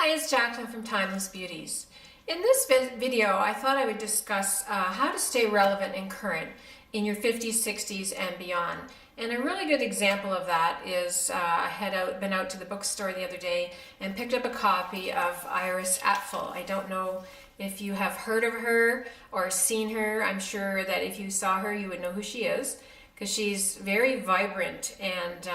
Hi, it's Jacqueline from Timeless Beauties. In this video, I thought I would discuss how to stay relevant and current in your 50s, 60s, and beyond. And a really good example of that is I had been out to the bookstore the other day and picked up a copy of Iris Apfel. I don't know if you have heard of her or seen her. I'm sure that if you saw her, you would know who she is, because she's very vibrant and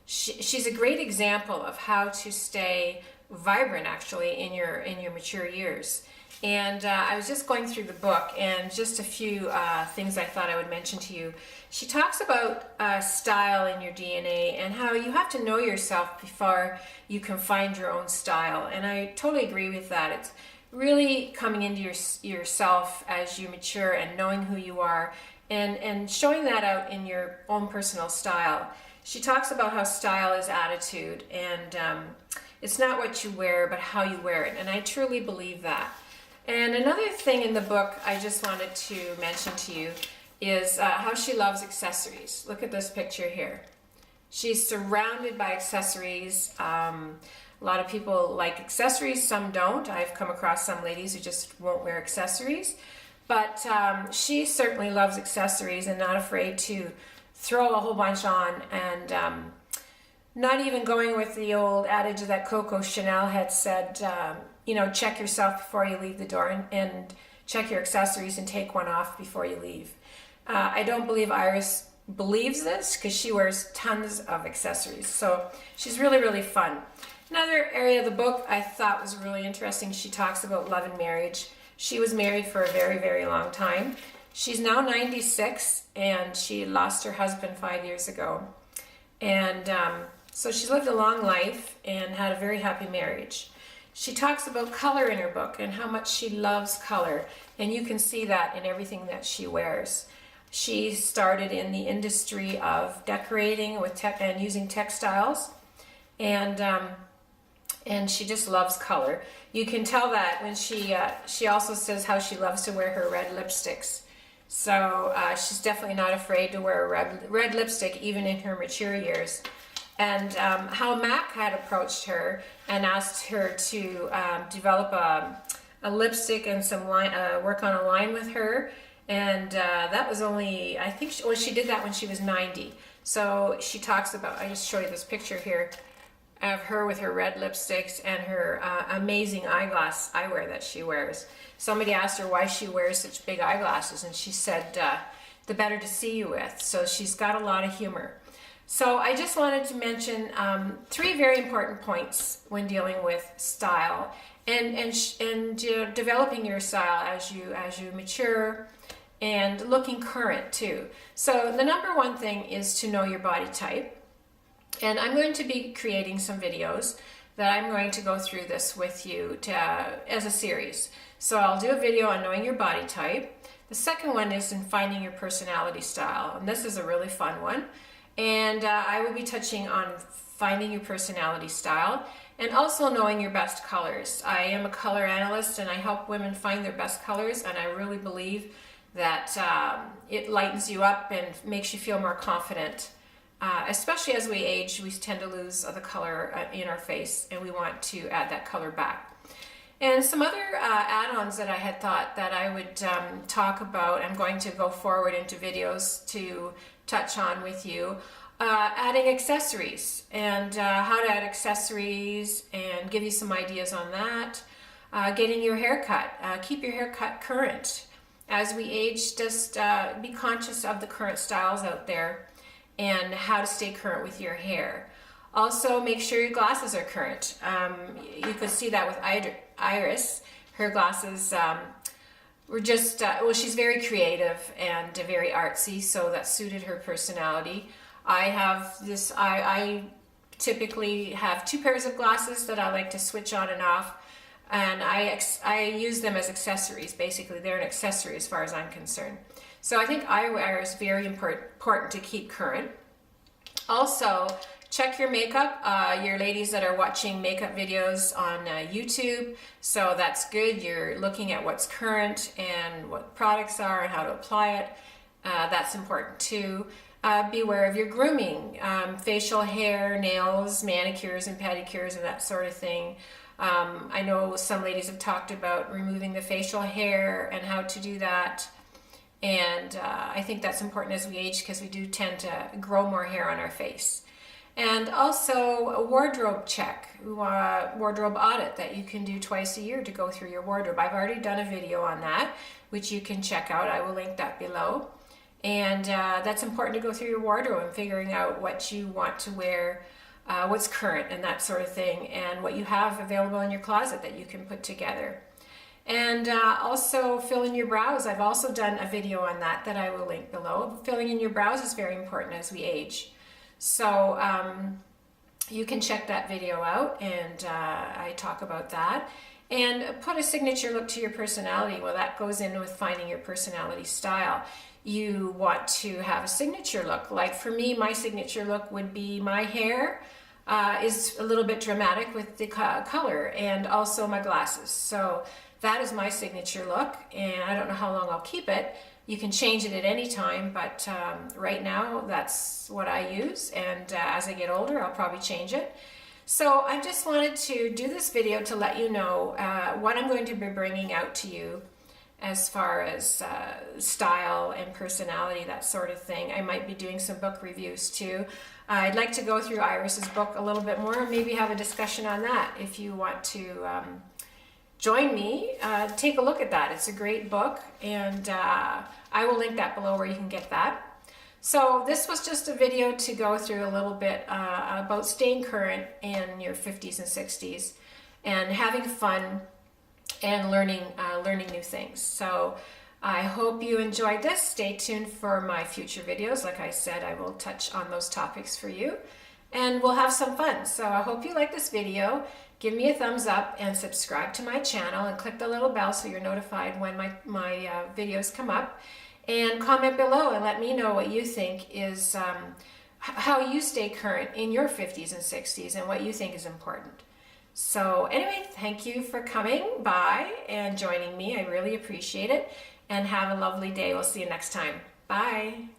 she's a great example of how to stay vibrant actually in your mature years. And I was just going through the book, and just a few things I thought I would mention to you. She talks about style in your DNA and how you have to know yourself before you can find your own style. And I totally agree with that. It's really coming into yourself as you mature and knowing who you are and showing that out in your own personal style. She talks about how style is attitude, and it's not what you wear, but how you wear it. And I truly believe that. And another thing in the book I just wanted to mention to you is how she loves accessories. Look at this picture here. She's surrounded by accessories. A lot of people like accessories, some don't. I've come across some ladies who just won't wear accessories. But she certainly loves accessories and not afraid to throw a whole bunch on, and not even going with the old adage that Coco Chanel had said, you know, check yourself before you leave the door, and check your accessories and take one off before you leave. I don't believe Iris believes this, because she wears tons of accessories. So she's really, really fun. Another area of the book I thought was really interesting, she talks about love and marriage. She was married for a very, very long time. She's now 96, and she lost her husband 5 years ago. And so she's lived a long life and had a very happy marriage. She talks about color in her book and how much she loves color, and you can see that in everything that she wears. She started in the industry of decorating with and using textiles, and she just loves color. You can tell that when she also says how she loves to wear her red lipsticks. So she's definitely not afraid to wear a red lipstick even in her mature years. And how Mac had approached her and asked her to develop a lipstick and some work on a line with her. And that was only, I think, she did that when she was 90. So she talks about, I just show you this picture here of her with her red lipsticks and her amazing eyewear that she wears. Somebody asked her why she wears such big eyeglasses, and she said, the better to see you with. So she's got a lot of humor. So I just wanted to mention three very important points when dealing with style and you know, developing your style as you mature and looking current too. So the number one thing is to know your body type. And I'm going to be creating some videos that I'm going to go through this with you as a series. So I'll do a video on knowing your body type. The second one is in finding your personality style, and this is a really fun one. And I will be touching on finding your personality style and also knowing your best colors. I am a color analyst, and I help women find their best colors, and I really believe that it lightens you up and makes you feel more confident. Especially as we age, we tend to lose the color in our face, and we want to add that color back. And some other add-ons that I had thought that I would talk about, I'm going to go forward into videos to touch on with you, adding accessories and how to add accessories and give you some ideas on that. Getting your hair cut, keep your hair cut current. As we age, just be conscious of the current styles out there and how to stay current with your hair. Also, make sure your glasses are current. You could see that with Iris. Her glasses were just, well, she's very creative and very artsy, so that suited her personality. I typically have two pairs of glasses that I like to switch on and off, and I use them as accessories. Basically, they're an accessory as far as I'm concerned. So I think eyewear is very important to keep current. Also, check your makeup. Your ladies that are watching makeup videos on YouTube, so that's good. You're looking at what's current and what products are and how to apply it. That's important too. Beware of your grooming, facial hair, nails, manicures and pedicures and that sort of thing. I know some ladies have talked about removing the facial hair and how to do that. And I think that's important as we age because we do tend to grow more hair on our face. And also a wardrobe check, wardrobe audit that you can do twice a year to go through your wardrobe. I've already done a video on that, which you can check out. I will link that below. And that's important to go through your wardrobe and figuring out what you want to wear, what's current and that sort of thing, and what you have available in your closet that you can put together. And also fill in your brows. I've also done a video on that I will link below. Filling in your brows is very important as we age. So you can check that video out, and I talk about that. And put a signature look to your personality. Well, that goes in with finding your personality style. You want to have a signature look. Like for me, my signature look would be my hair is a little bit dramatic with the color, and also my glasses. So that is my signature look, and I don't know how long I'll keep it. You can change it at any time, but right now that's what I use, and as I get older I'll probably change it. So I just wanted to do this video to let you know what I'm going to be bringing out to you as far as style and personality, that sort of thing. I might be doing some book reviews too. I'd like to go through Iris's book a little bit more and maybe have a discussion on that. If you want to join me, take a look at that. It's a great book, and I will link that below where you can get that. So this was just a video to go through a little bit about staying current in your 50s and 60s and having fun and learning new things. So I hope you enjoyed this. Stay tuned for my future videos. Like I said, I will touch on those topics for you, and we'll have some fun. So I hope you like this video. Give me a thumbs up and subscribe to my channel and click the little bell so you're notified when my videos come up. And comment below and let me know what you think is, how you stay current in your 50s and 60s and what you think is important. So anyway, thank you for coming by and joining me. I really appreciate it. And have a lovely day. We'll see you next time. Bye.